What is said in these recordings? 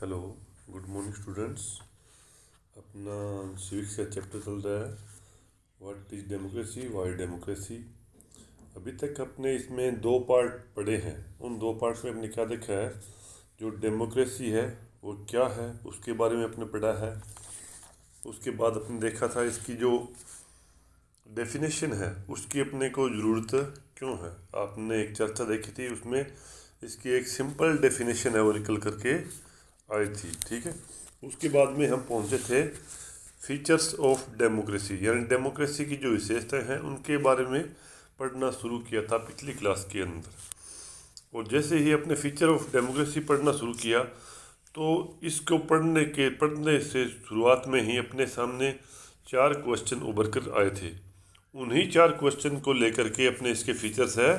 Hello, good morning students. अपना civics का chapter चल रहा है what is democracy, Y democracy. अभी तक अपने इसमें दो पार्ट पढ़े हैं। उन दो पार्ट्स में अपने क्या देखा है, जो डेमोक्रेसी है वो क्या है उसके बारे में अपने पढ़ा है। उसके बाद अपने देखा था इसकी जो डेफिनेशन है उसकी अपने को ज़रूरत क्यों है। आपने एक चर्चा देखी थी, उसमें इसकी एक सिंपल डेफिनेशन है वो निकल करके आई थी। ठीक है, उसके बाद में हम पहुंचे थे फीचर्स ऑफ डेमोक्रेसी, यानी डेमोक्रेसी की जो विशेषताएं हैं उनके बारे में पढ़ना शुरू किया था पिछली क्लास के अंदर। और जैसे ही अपने फीचर ऑफ डेमोक्रेसी पढ़ना शुरू किया तो इसको पढ़ने से शुरुआत में ही अपने सामने 4 क्वेश्चन उभर कर आए थे। उन्हीं 4 क्वेश्चन को लेकर के अपने इसके फीचर्स है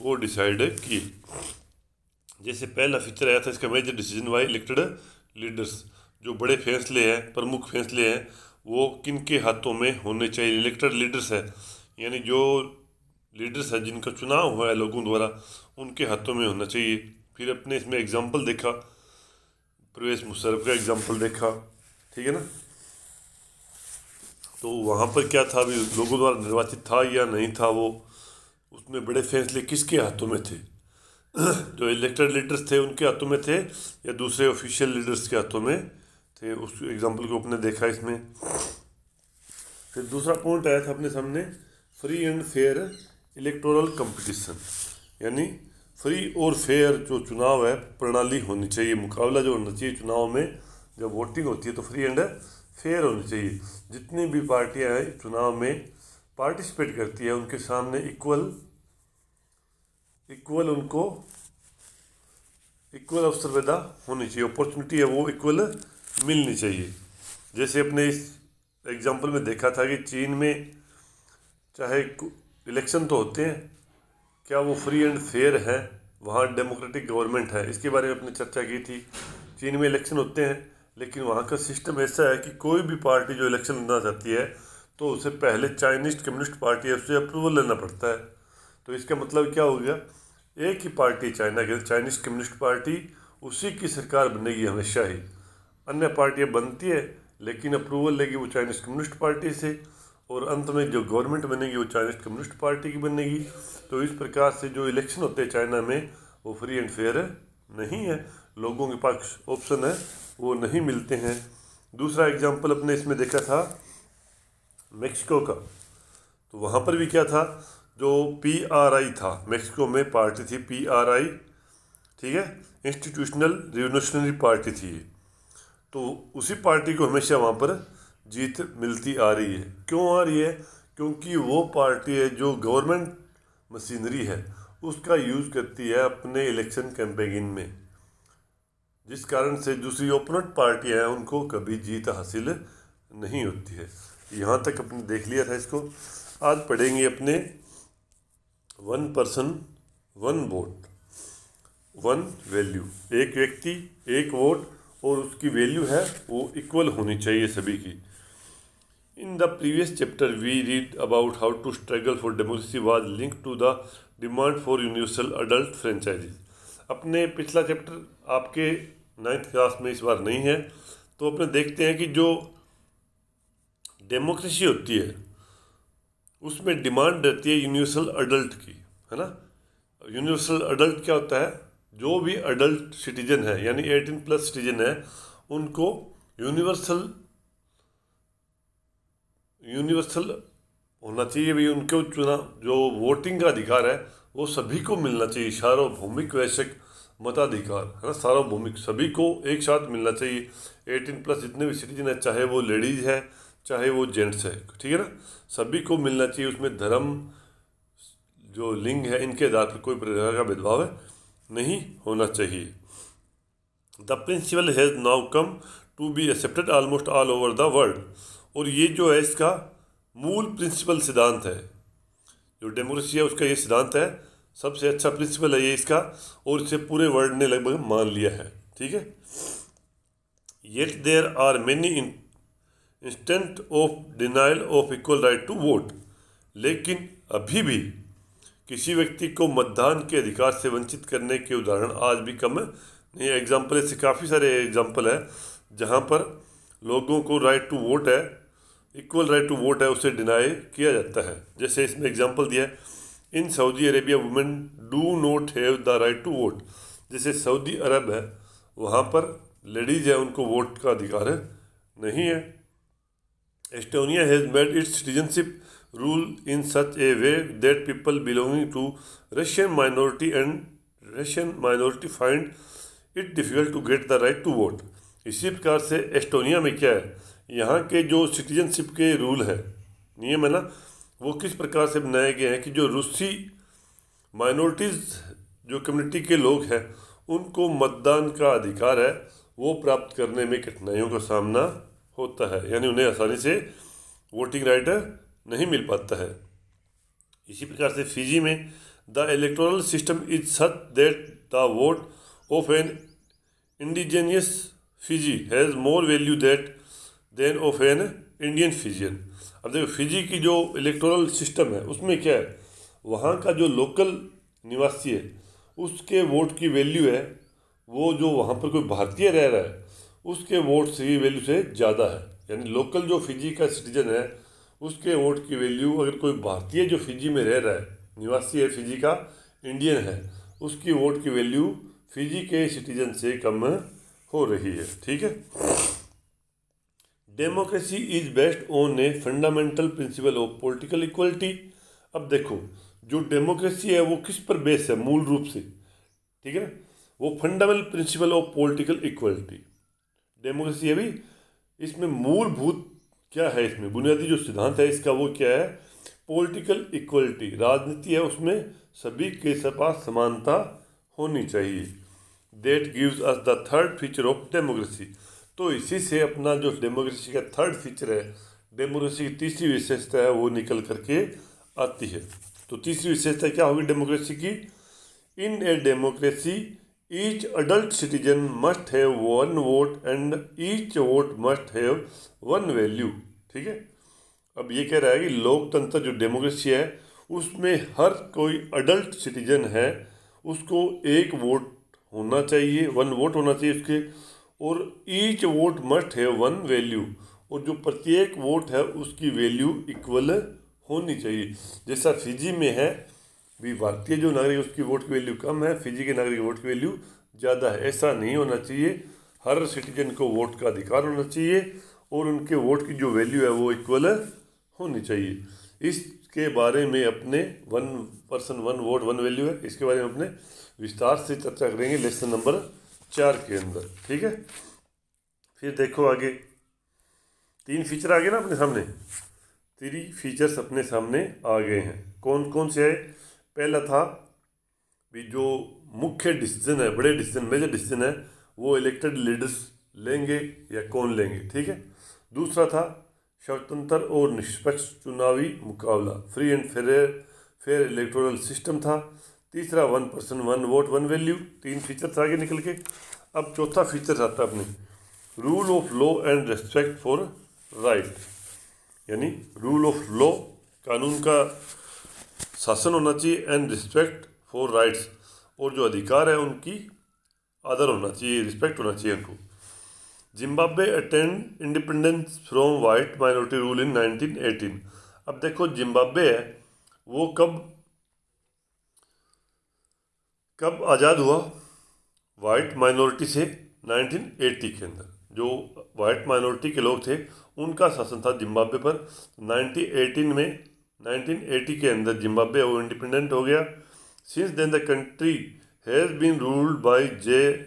वो डिसाइड किए। जैसे पहला फीचर आया था इसका, major decision by elected leaders. जो बड़े फैसले हैं, प्रमुख फैसले हैं, वो किन के हाथों में होने चाहिए। इलेक्टेड लीडर्स है यानी जो लीडर्स है जिनका चुनाव हुआ है लोगों द्वारा, उनके हाथों में होना चाहिए। फिर अपने इसमें एग्जाम्पल देखा, परवेज मुशर्रफ का एग्जाम्पल देखा। ठीक है ना, तो वहाँ पर क्या था, अभी लोगों द्वारा निर्वाचित था या नहीं था वो, उसमें बड़े फैसले किसके हाथों में थे जो इलेक्टेड लीडर्स थे उनके हाथों में थे या दूसरे ऑफिशियल लीडर्स के हाथों में थे। उस एग्जाम्पल को अपने देखा इसमें। फिर दूसरा पॉइंट आया था अपने सामने, free and fair electoral competition, यानी फ्री और फेयर जो चुनाव है प्रणाली होनी चाहिए। मुकाबला जो होना चाहिए चुनाव में, जब वोटिंग होती है तो फ्री एंड फेयर होनी चाहिए। जितनी भी पार्टियां हैं चुनाव में पार्टिसिपेट करती है उनके सामने इक्वल अवसर पैदा होनी चाहिए, अपॉर्चुनिटी है वो इक्वल मिलनी चाहिए। जैसे अपने इस एग्जांपल में देखा था कि चीन में चाहे इलेक्शन तो होते हैं, क्या वो फ्री एंड फेयर है, वहाँ डेमोक्रेटिक गवर्नमेंट है, इसके बारे में अपने चर्चा की थी। चीन में इलेक्शन होते हैं लेकिन वहाँ का सिस्टम ऐसा है कि कोई भी पार्टी जो इलेक्शन लड़ना चाहती है तो उसे पहले चाइनीज कम्युनिस्ट पार्टी है उससे अप्रूवल लेना पड़ता है। तो इसका मतलब क्या हो गया, एक ही पार्टी चाइना के, चाइनीज कम्युनिस्ट पार्टी, उसी की सरकार बनेगी हमेशा ही। अन्य पार्टियां बनती है लेकिन अप्रूवल लेगी वो चाइनीज कम्युनिस्ट पार्टी से, और अंत में जो गवर्नमेंट बनेगी वो चाइनीज कम्युनिस्ट पार्टी की बनेगी। तो इस प्रकार से जो इलेक्शन होते हैं चाइना में वो फ्री एंड फेयर नहीं है, लोगों के पास ऑप्शन है वो नहीं मिलते हैं। दूसरा एग्जाम्पल अपने इसमें देखा था मेक्सिको का। तो वहाँ पर भी क्या था, जो PRI था, मेक्सिको में पार्टी थी PRI, ठीक है, इंस्टीट्यूशनल रिवोल्यूशनरी पार्टी थी। तो उसी पार्टी को हमेशा वहाँ पर जीत मिलती आ रही है। क्यों आ रही है, क्योंकि वो पार्टी है जो गवर्नमेंट मशीनरी है उसका यूज़ करती है अपने इलेक्शन कैंपेनिंग में, जिस कारण से दूसरी ओपोनेंट पार्टियाँ हैं उनको कभी जीत हासिल नहीं होती है। यहाँ तक अपने देख लिया था इसको। आज पढ़ेंगे अपने 1 पर्सन 1 वोट 1 वैल्यू, एक व्यक्ति एक वोट, और उसकी वैल्यू है वो इक्वल होनी चाहिए सभी की। In the previous chapter we read about how to struggle for democracy was link to the demand for universal adult franchises. अपने पिछला चैप्टर आपके 9th क्लास में इस बार नहीं है, तो अपने देखते हैं कि जो डेमोक्रेसी होती है उसमें डिमांड रहती है यूनिवर्सल अडल्ट की, है ना। यूनिवर्सल अडल्ट क्या होता है, जो भी अडल्ट सिटीजन है यानी 18+ सिटीजन है उनको यूनिवर्सल होना चाहिए भाई। उनको चुनाव जो वोटिंग का अधिकार है वो सभी को मिलना चाहिए, सार्वभौमिक वैश्विक मताधिकार, है ना, सार्वभौमिक, सभी को एक साथ मिलना चाहिए। 18+ जितने भी सिटीजन है, चाहे वो लेडीज़ है चाहे वो जेंट्स है, ठीक है ना, सभी को मिलना चाहिए। उसमें धर्म, जो लिंग है, इनके आधार पर कोई प्रकार का भेदभाव नहीं होना चाहिए। The principle has now come to be accepted almost all over the world. और ये जो है इसका मूल प्रिंसिपल सिद्धांत है, जो डेमोक्रेसी है उसका ये सिद्धांत है, सबसे अच्छा प्रिंसिपल है ये इसका, और इसे पूरे वर्ल्ड ने लगभग मान लिया है। ठीक है, yet there are many instant of denial of equal right to vote. लेकिन अभी भी किसी व्यक्ति को मतदान के अधिकार से वंचित करने के उदाहरण आज भी कम ये एग्जाम्पल, ऐसे काफ़ी सारे एग्जाम्पल है जहाँ पर लोगों को राइट टू वोट है, इक्वल राइट टू वोट है, उसे डिनाई किया जाता है। जैसे इसमें एग्जाम्पल दिया है, in Saudi Arabia women do not have the right to vote. जैसे सऊदी अरब है, वहाँ पर लेडीज़ है, उनको वोट का अधिकार नहीं है। Estonia has made its citizenship rule in such a way that people belonging to Russian minority find it difficult to get the right to vote. इसी प्रकार से एस्टोनिया में क्या है, यहाँ के जो सिटीजनशिप के रूल है, नियम है ना, वो किस प्रकार से बनाए गए हैं कि जो रूसी माइनॉरिटीज़ जो कम्युनिटी के लोग हैं उनको मतदान का अधिकार है, वो प्राप्त करने में कठिनाइयों का सामना होता है, यानी उन्हें आसानी से वोटिंग राइट नहीं मिल पाता है। इसी प्रकार से फिजी में the electoral system is such that the vote of an indigenous Fiji has more value than of an Indian Fijian. अब देखो, फिजी की जो इलेक्टोरल सिस्टम है उसमें क्या है, वहाँ का जो लोकल निवासी है उसके वोट की वैल्यू है, वो जो वहाँ पर कोई भारतीय रह रहा है उसके वोट की वैल्यू से ज़्यादा है। यानी लोकल जो फिजी का सिटीजन है उसके वोट की वैल्यू, अगर कोई भारतीय जो फिजी में रह रहा है, निवासी है फिजी का, इंडियन है, उसकी वोट की वैल्यू फिजी के सिटीजन से कम हो रही है। ठीक है। Democracy is based on a fundamental principle of political equality. अब देखो, जो डेमोक्रेसी है वो किस पर बेस है मूल रूप से, ठीक है ना, वो fundamental principle of political equality democracy है। भी इसमें मूलभूत क्या है, इसमें बुनियादी जो सिद्धांत है इसका वो क्या है, पॉलिटिकल इक्वलिटी। राजनीति है उसमें सभी के पास समानता होनी चाहिए। That gives us the third feature of democracy. तो इसी से अपना जो डेमोक्रेसी का थर्ड फीचर है, डेमोक्रेसी की तीसरी विशेषता है, वो निकल करके आती है। तो तीसरी विशेषता क्या होगी डेमोक्रेसी की, in a democracy each adult citizen must have one vote and each vote must have one value. ठीक है। अब ये कह रहा है कि लोकतंत्र जो डेमोक्रेसी है उसमें हर कोई अडल्ट सिटीजन है, उसको एक वोट होना चाहिए, वन वोट होना चाहिए उसके, और each vote must have one value, और जो प्रत्येक वोट है उसकी वैल्यू इक्वल होनी चाहिए। जैसा फिजी में है भी, भारतीय जो नागरिक उसकी वोट की वैल्यू कम है, फिजी के नागरिक की वोट की वैल्यू ज़्यादा है। ऐसा नहीं होना चाहिए, हर सिटीजन को वोट का अधिकार होना चाहिए और उनके वोट की जो वैल्यू है वो इक्वल होनी चाहिए। इसके बारे में अपने one person one vote one value है, इसके बारे में अपने विस्तार से चर्चा करेंगे लेसन नंबर 4 के अंदर। ठीक है। फिर देखो आगे 3 फीचर आ गए ना अपने सामने, 3 फीचर्स अपने सामने आ गए हैं। कौन कौन से है, पहला था भी जो मुख्य डिसीजन है, बड़े डिसीजन, मेजर डिसीजन है, वो इलेक्टेड लीडर्स लेंगे या कौन लेंगे। ठीक है। दूसरा था स्वतंत्र और निष्पक्ष चुनावी मुकाबला, free and fair electoral system था। तीसरा one person one vote one value. 3 features आगे निकल के। अब चौथा फीचर आता है अपने rule of law and respect for right, यानी रूल ऑफ लॉ, कानून का शासन होना चाहिए, एंड रिस्पेक्ट फॉर राइट्स, और जो अधिकार है उनकी आदर होना चाहिए, रिस्पेक्ट होना चाहिए उनको। Zimbabwe attend independence from white minority rule in 1918। अब देखो जिम्बाब्वे है वो कब आज़ाद हुआ, वाइट माइनॉरिटी से 1980 के अंदर। जो वाइट माइनॉरिटी के लोग थे उनका शासन था जिम्बाब्वे पर। 1980 के अंदर जिम्बाब्वे वो इंडिपेंडेंट हो गया। Since then the country has been ruled by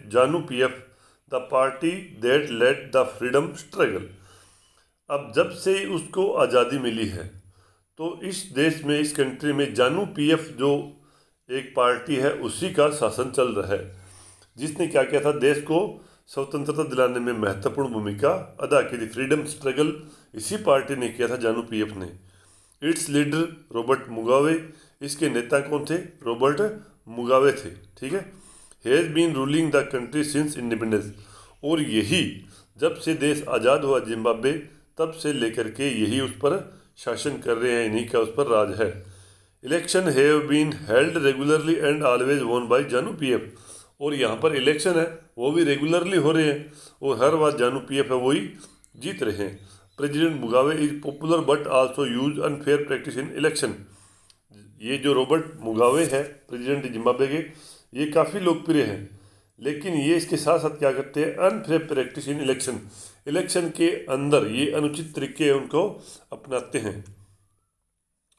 ZANU PF, the party that led the freedom struggle. अब जब से उसको आज़ादी मिली है तो इस देश में, इस कंट्री में जानु पीएफ जो एक पार्टी है उसी का शासन चल रहा है, जिसने क्या किया था, देश को स्वतंत्रता दिलाने में महत्वपूर्ण भूमिका अदा की थी। फ्रीडम स्ट्रगल इसी पार्टी ने किया था, जानु पीएफ ने। इट्स लीडर रॉबर्ट मुगावे, इसके नेता कौन थे, रॉबर्ट मुगावे थे। ठीक है। Has been ruling the country since independence, और यही जब से देश आज़ाद हुआ जिम्बाब्वे तब से लेकर के यही उस पर शासन कर रहे हैं, इन्हीं का उस पर राज है। Election have been held regularly and always won by ZANU PF, और यहाँ पर इलेक्शन है वो भी रेगुलरली हो रहे हैं और हर बार जानू पीएफ है वही जीत रहे हैं। President Mugabe is popular but also use unfair practice in election. ये जो रॉबर्ट मुगाबे है प्रेसिडेंट जिम्बाब्वे के, ये काफ़ी लोकप्रिय हैं, लेकिन ये इसके साथ साथ क्या करते हैं, unfair practice in election, election के अंदर ये अनुचित तरीके उनको अपनाते हैं।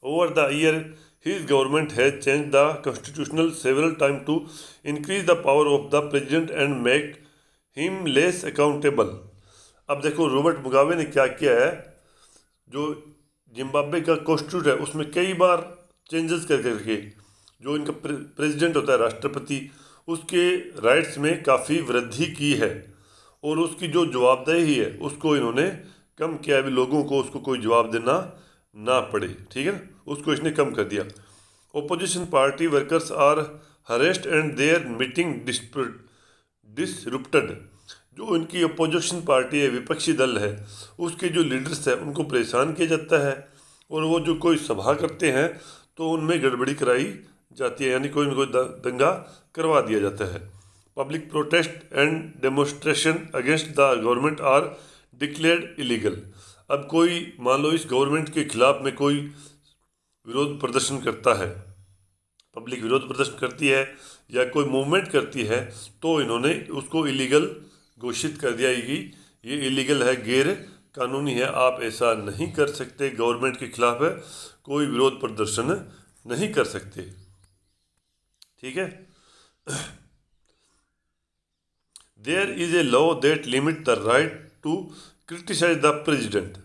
Over the year his government has change the constitutional several time to increase the power of the president and make him less accountable. अब देखो रॉबर्ट मुगाबे ने क्या किया है, जो जिम्बाब्वे का कॉन्स्टिट्यूट है उसमें कई बार चेंजेस कर करके जो इनका प्रेसिडेंट होता है राष्ट्रपति, उसके राइट्स में काफ़ी वृद्धि की है और उसकी जो जवाबदेही है उसको इन्होंने कम किया, अभी लोगों को उसको कोई जवाब देना ना पड़े, ठीक है ना, उसको इसने कम कर दिया। Opposition party workers are harassed and their meeting disrupted. जो इनकी अपोजिशन पार्टी है, विपक्षी दल है, उसके जो लीडर्स हैं उनको परेशान किया जाता है और वो जो कोई सभा करते हैं तो उनमें गड़बड़ी कराई जाती है, यानी कोई न कोई दंगा करवा दिया जाता है। Public protest and demonstration against the government are declared illegal. अब कोई मान लो इस गवर्नमेंट के खिलाफ में कोई विरोध प्रदर्शन करता है, पब्लिक विरोध प्रदर्शन करती है या कोई मूवमेंट करती है, तो इन्होंने उसको इलीगल घोषित कर दिया कि ये इलीगल है, गैर कानूनी है, आप ऐसा नहीं कर सकते, गवर्नमेंट के खिलाफ है, कोई विरोध प्रदर्शन नहीं कर सकते, ठीक है। There is a law that limit the right to criticise the president.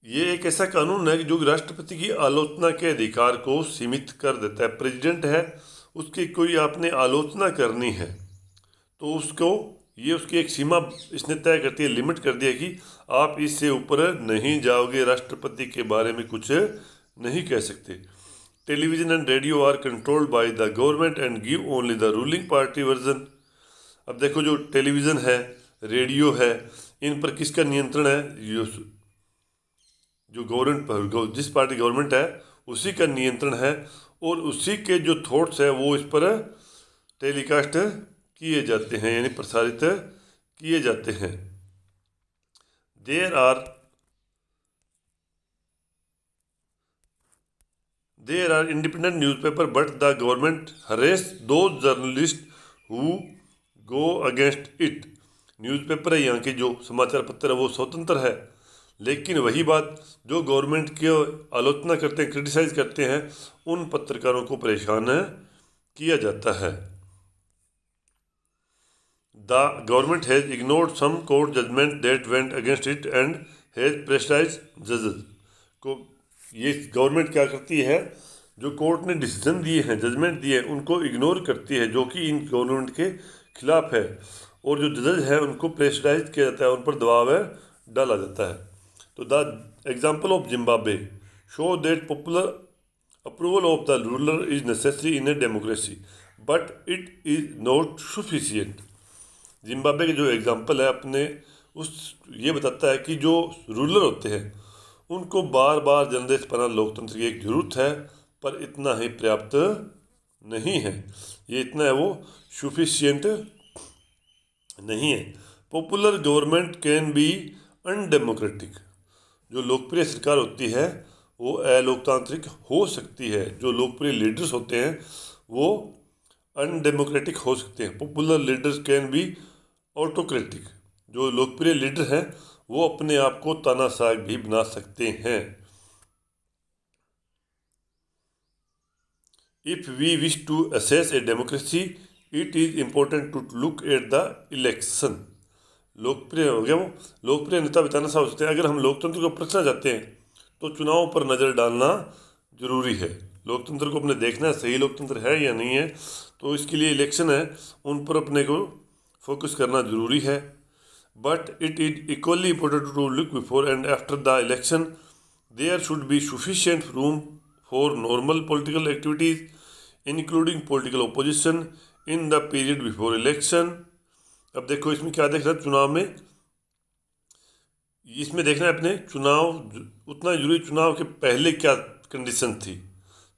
ये एक ऐसा कानून है जो राष्ट्रपति की आलोचना के अधिकार को सीमित कर देता है। प्रेसिडेंट है, उसकी कोई आपने आलोचना करनी है तो उसको ये उसकी एक सीमा इसने तय करती है, लिमिट कर दिया कि आप इससे ऊपर नहीं जाओगे, राष्ट्रपति के बारे में कुछ नहीं कह सकते। Television and radio are controlled by the government and give only the ruling party version. अब देखो जो टेलीविज़न है, रेडियो है, इन पर किसका नियंत्रण है, जो गवर्नमेंट पर, जिस पार्टी गवर्नमेंट है उसी का नियंत्रण है और उसी के जो थॉट्स है वो इस पर टेलीकास्ट किए जाते हैं, यानी प्रसारित किए जाते हैं। There are independent newspaper but the government harass those journalist who go against it. Newspaper है, यहाँ के जो समाचार पत्र है वो स्वतंत्र है, लेकिन वही बात जो गवर्नमेंट की आलोचना करते हैं, क्रिटिसाइज करते हैं, उन पत्रकारों को परेशान किया जाता है। The government has ignored some court judgement that went against it and has prestige जजेस को। ये गवर्नमेंट क्या करती है, जो कोर्ट ने डिसीजन दिए हैं, जजमेंट दिए हैं, उनको इग्नोर करती है जो कि इन गवर्नमेंट के खिलाफ है, और जो जज है उनको प्रेस्टाइज किया जाता है, उन पर दबाव डाला जाता है। तो the example of Zimbabwe show that popular approval of the ruler is necessary in a democracy but it is not sufficient. Zimbabwe के जो एग्जाम्पल है अपने उस ये बताता है कि जो रूलर होते हैं उनको बार बार जनदेशपना लोकतंत्र की एक जरूरत है, पर इतना ही पर्याप्त नहीं है, ये इतना है वो सफिशिएंट नहीं है। Popular government can be undemocratic. जो लोकप्रिय सरकार होती है वो अलोकतांत्रिक हो सकती है, जो लोकप्रिय लीडर्स होते हैं वो अनडेमोक्रेटिक हो सकते हैं। Popular leaders can be autocratic. जो लोकप्रिय लीडर हैं वो अपने आप को तानाशाह भी बना सकते हैं। If we wish to assess a democracy it is important to look at the election. लोकप्रिय हो गया वो, लोकप्रिय नेता भी तानाशाह हो सकते हैं। अगर हम लोकतंत्र को परखना चाहते हैं तो चुनाव पर नज़र डालना जरूरी है, लोकतंत्र को अपने देखना है सही लोकतंत्र है या नहीं है, तो इसके लिए इलेक्शन है उन पर अपने को फोकस करना जरूरी है। But it is equally important to look before and after the election there should be sufficient room for normal political activities including political opposition in the period before election. अब देखो इसमें क्या देख रहा है, चुनाव में इसमें देखना है अपने चुनाव उतना जरूरी, चुनाव के पहले क्या कंडीशन थी,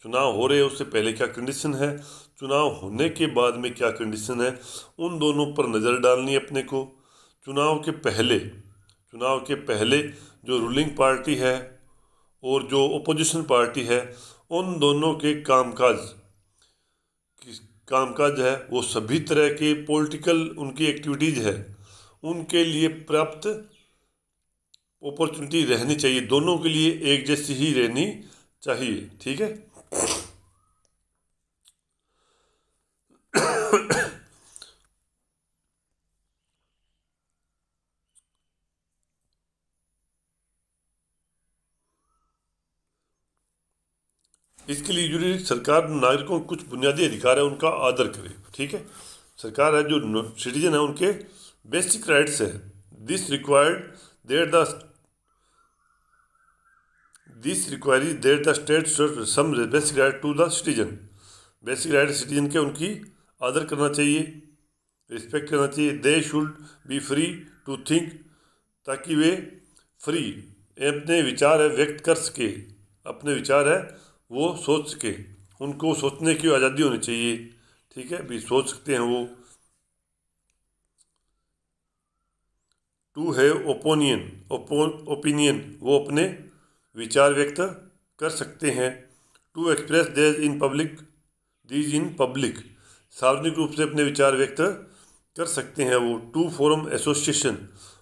चुनाव हो रहे हैं उससे पहले क्या कंडीशन है, चुनाव होने के बाद में क्या कंडीशन है, उन दोनों पर नज़र डालनी है अपने को। चुनाव के पहले जो रूलिंग पार्टी है और जो ओपोजिशन पार्टी है, उन दोनों के कामकाज है वो सभी तरह के पॉलिटिकल उनकी एक्टिविटीज़ है उनके लिए प्राप्त अपॉर्चुनिटी रहनी चाहिए, दोनों के लिए एक जैसी ही रहनी चाहिए। ठीक है। इसके लिए जरूरी सरकार नागरिकों के कुछ बुनियादी अधिकार है उनका आदर करे। ठीक है। सरकार है जो सिटीजन है उनके बेसिक राइट्स है। This required there the state some basic right to the citizen. Basic right citizen के उनकी आदर करना चाहिए, रिस्पेक्ट करना चाहिए। They should be free to think, ताकि वे फ्री अपने विचार है व्यक्त कर सके, अपने विचार है वो सोच सके, उनको सोचने की आज़ादी होनी चाहिए। ठीक है, भी सोच सकते हैं वो। टू हैव ओपिनियन वो अपने विचार व्यक्त कर सकते हैं। To express these in public सार्वजनिक रूप से अपने विचार व्यक्त कर सकते हैं वो। टू फॉर्म एसोसिएशन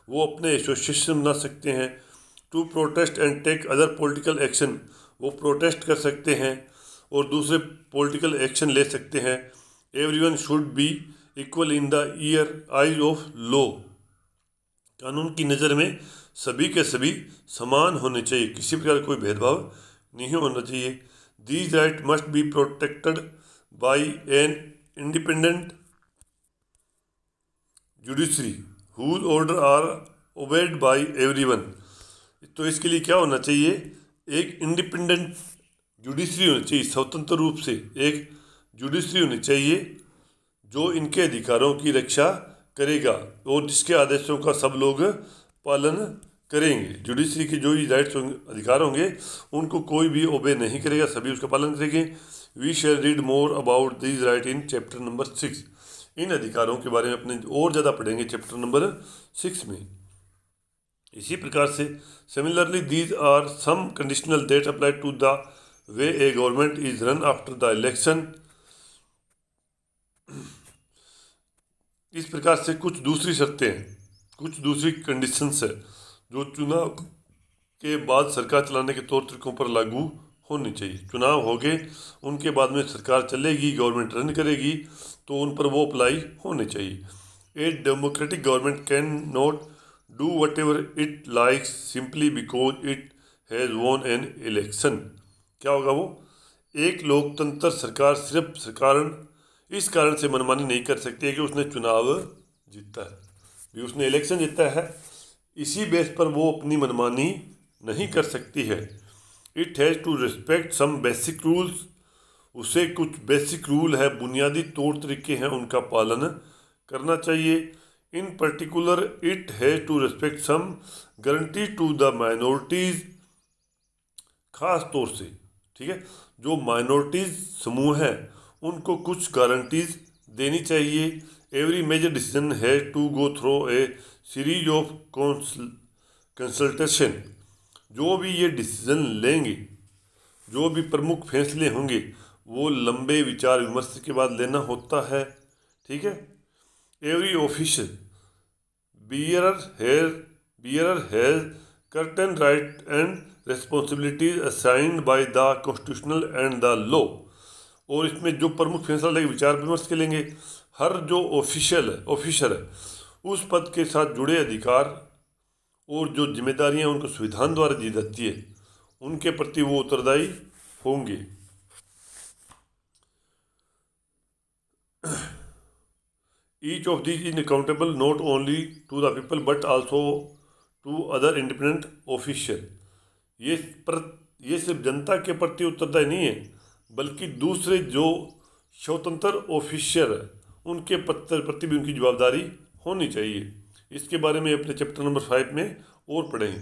वो अपने एसोसिएशन बना सकते हैं। To protest and take other political action वो प्रोटेस्ट कर सकते हैं और दूसरे पॉलिटिकल एक्शन ले सकते हैं। Everyone should be equal in the eyes of law कानून की नज़र में सभी के सभी समान होने चाहिए, किसी प्रकार कोई भेदभाव नहीं होना चाहिए। These right must be protected by an independent judiciary whose order are obeyed by everyone. तो इसके लिए क्या होना चाहिए, एक इंडिपेंडेंट जुडिशरी होनी चाहिए, स्वतंत्र रूप से एक जुडिशरी होनी चाहिए जो इनके अधिकारों की रक्षा करेगा और जिसके आदेशों का सब लोग पालन करेंगे। जुडिशरी के जो भी राइट्स अधिकार होंगे उनको कोई भी ओबे नहीं करेगा, सभी उसका पालन करेंगे। We shall read more about these right in chapter number 6। इन अधिकारों के बारे में अपने और ज़्यादा पढ़ेंगे चैप्टर नंबर 6 में। इसी प्रकार से similarly these are some conditional that apply to the way a government is run after the election. इस प्रकार से कुछ दूसरी शर्तें हैं, कुछ दूसरी कंडीशंस है जो चुनाव के बाद सरकार चलाने के तौर तरीकों पर लागू होनी चाहिए। चुनाव हो गए उनके बाद में सरकार चलेगी, गवर्नमेंट रन करेगी, तो उन पर वो अप्लाई होने चाहिए। ए democratic government can not do what ever it likes simply because it has won an election. क्या होगा वो, एक लोकतंत्र सरकार सिर्फ इस कारण से मनमानी नहीं कर सकती है कि उसने चुनाव जीता है, भी उसने इलेक्शन जीता है, इसी बेस पर वो अपनी मनमानी नहीं कर सकती है। It has to respect some basic rules, उसे कुछ बेसिक रूल है, बुनियादी तौर तरीके हैं, उनका पालन करना चाहिए। In particular it has to respect some guarantee to the minorities, खास तौर से, ठीक है, जो माइनॉरिटीज़ समूह है उनको कुछ गारंटीज देनी चाहिए। एवरी मेजर डिसीजन है to go through a series of consultation. जो भी ये डिसीजन लेंगे, जो भी प्रमुख फैसले होंगे, वो लंबे विचार विमर्श के बाद लेना होता है। ठीक है। Every officer bearer has certain right and responsibilities assigned by the constitutional and the law। और इसमें जो प्रमुख फैसला लेंगे, विचार विमर्श के लेंगे, हर जो ऑफिसर है उस पद के साथ जुड़े अधिकार और जो जिम्मेदारियां उनको संविधान द्वारा दी जाती है उनके प्रति वो उत्तरदायी होंगे। Each of these is accountable not only to the people but also to other independent official. ये सिर्फ जनता के प्रति उत्तरदायी नहीं है, बल्कि दूसरे जो स्वतंत्र ऑफिसर है उनके प्रति भी उनकी जवाबदारी होनी चाहिए। इसके बारे में अपने चैप्टर नंबर 5 में और पढ़ेंगे।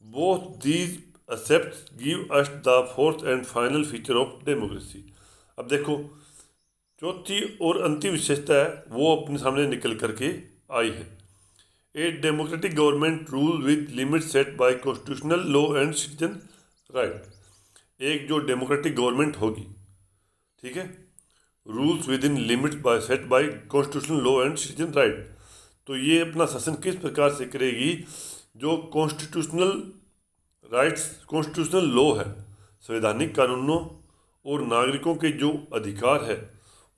Both these except give us the fourth and final feature of democracy. अब देखो, चौथी और अंतिम विशेषता है वो अपने सामने निकल करके आई है। A democratic government rule with limit set by constitutional law and citizen right. एक जो डेमोक्रेटिक गवर्नमेंट होगी, ठीक है, rules within limit by set by constitutional law and citizen right, तो ये अपना शासन किस प्रकार से करेगी, जो कॉन्स्टिट्यूशनल राइट्स, कॉन्स्टिट्यूशनल लॉ है, संवैधानिक कानूनों और नागरिकों के जो अधिकार है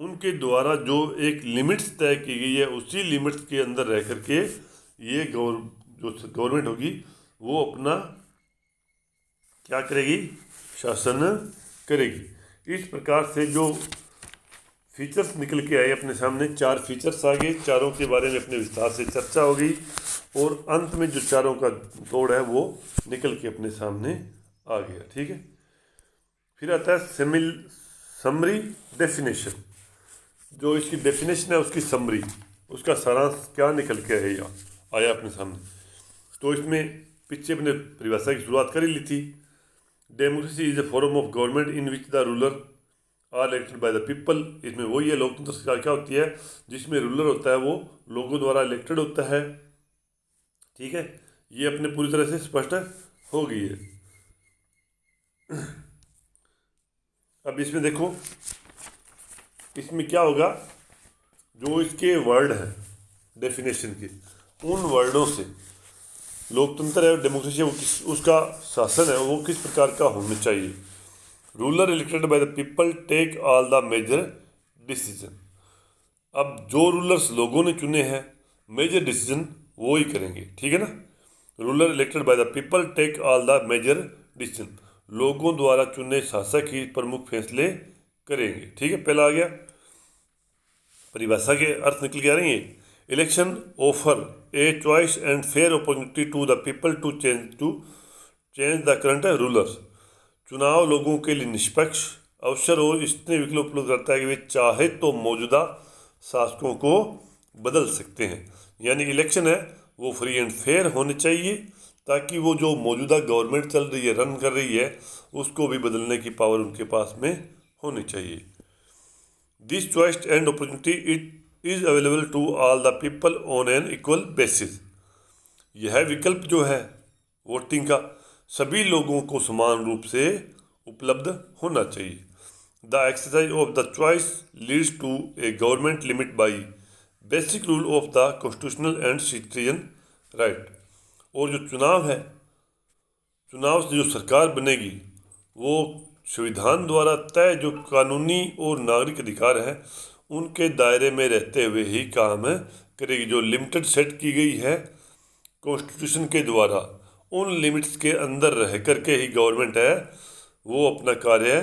उनके द्वारा जो एक लिमिट्स तय की गई है, उसी लिमिट्स के अंदर रह करके ये जो गवर्नमेंट होगी वो अपना क्या करेगी, शासन करेगी। इस प्रकार से जो फीचर्स निकल के आए अपने सामने, 4 फीचर्स आ गए, चारों के बारे में अपने विस्तार से चर्चा हो गई और अंत में जो चारों का तोड़ है वो निकल के अपने सामने आ गया। ठीक है, फिर आता है समरी डेफिनेशन। जो इसकी डेफिनेशन है उसकी समरी, उसका सारांश क्या निकल के आया अपने सामने। तो इसमें पीछे अपने परिभाषा की शुरुआत कर ही ली थी। Democracy is a form of government in which the ruler are elected by the people. इसमें वही है, लोकतंत्र सरकार क्या होती है जिसमें रूलर होता है वो लोगों द्वारा इलेक्टेड होता है। ठीक है, ये अपने पूरी तरह से स्पष्ट हो गई है। अब इसमें देखो, इसमें क्या होगा, जो इसके वर्ड है डेफिनेशन के, उन वर्डों से लोकतंत्र है, डेमोक्रेसी, उसका शासन है वो किस प्रकार का होना चाहिए। Ruler elected by the people take all the major decision. अब जो रूलर्स लोगों ने चुने हैं, मेजर डिसीजन वो ही करेंगे। ठीक है ना, ruler elected by the people take all the major decision, लोगों द्वारा चुने शासक ही प्रमुख फैसले करेंगे। ठीक है, पहला आ गया, परिभाषा के अर्थ निकल के आ रही है। Election offer a choice and fair opportunity to the people to change the current rulers. चुनाव लोगों के लिए निष्पक्ष अवसर और इतने विकल्प उपलब्ध करता है कि वे चाहे तो मौजूदा शासकों को बदल सकते हैं। यानी इलेक्शन है वो फ्री एंड फेयर होने चाहिए, ताकि वो जो मौजूदा गवर्नमेंट चल रही है, रन कर रही है, उसको भी बदलने की पावर उनके पास में होनी चाहिए। This choice and opportunity it is available to all the people on an equal basis. यह विकल्प जो है वोटिंग का सभी लोगों को समान रूप से उपलब्ध होना चाहिए। The exercise of the choice leads to a government limit by basic rule of the constitutional and citizen right. और जो चुनाव है, चुनाव से जो सरकार बनेगी वो संविधान द्वारा तय जो कानूनी और नागरिक अधिकार है उनके दायरे में रहते हुए ही काम करेगी। जो लिमिटेड सेट की गई है कॉन्स्टिट्यूशन के द्वारा, उन लिमिट्स के अंदर रह करके ही गवर्नमेंट है वो अपना कार्य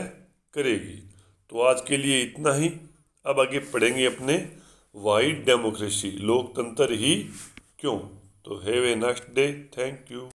करेगी। तो आज के लिए इतना ही। अब आगे पढ़ेंगे अपने वाई डेमोक्रेसी, लोकतंत्र ही क्यों। तो have a nice day, thank you.